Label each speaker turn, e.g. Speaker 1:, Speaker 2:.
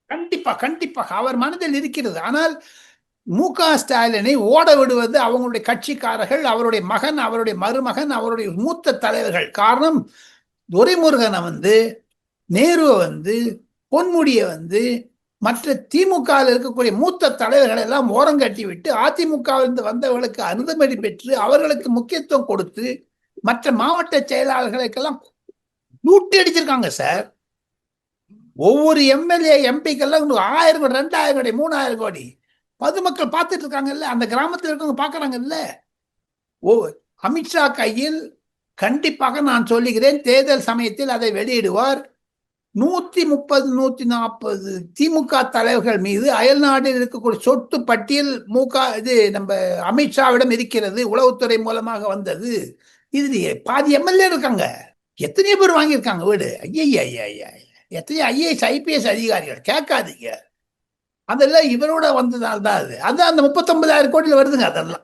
Speaker 1: கண்டிப்பாக கண்டிப்பாக அவர் மனதில் இருக்கிறது. ஆனால் மு.க. ஸ்டாலினை ஓட விடுவது அவங்களுடைய கட்சிக்காரர்கள், அவருடைய மகன், அவருடைய மருமகன், அவருடைய மூத்த தலைவர்கள். காரணம், துரைமுருகனை நேருவை பொன்முடியை மற்ற திமுக இருக்கக்கூடிய மூத்த தலைவர்களை எல்லாம் ஓரங்கட்டி விட்டு அதிமுகவிலிருந்து வந்தவர்களுக்கு அனுமதி பெற்று அவர்களுக்கு முக்கியத்துவம் கொடுத்து மற்ற மாவட்ட செயலாளர்களுக்கெல்லாம் லூட்டி அடிச்சிருக்காங்க சார். ஒவ்வொரு எம்எல்ஏ எம்பிக்கெல்லாம் 1000 கோடி, 2000 கோடி, 3000 கோடி பொதுமக்கள் பார்த்துட்டு இருக்காங்கல்ல, அந்த கிராமத்தில் இருக்கவங்க பார்க்கறாங்கல்ல. ஓ, அமித்ஷா கையில் கண்டிப்பாக நான் சொல்லுகிறேன், தேர்தல் சமயத்தில் அதை வெளியிடுவார். 130 140 திமுக தலைவர்கள் மீது அயல்நாட்டில் இருக்கக்கூடிய சொத்து பட்டியல் இது நம்ம அமித்ஷாவிடம் இருக்கிறது, உளவுத்துறை மூலமாக வந்தது. இது பாதி எம்எல்ஏ இருக்காங்க. எத்தனையோ பேர் வாங்கியிருக்காங்க வீடு. ஐயா, எத்தனையோ ஐஏஎஸ் ஐபிஎஸ் அதிகாரிகள். கேட்காதீங்க, அதெல்லாம் இவரோட வந்ததால் தான். அது அந்த 39,000 கோடியில் வருதுங்க. அதெல்லாம்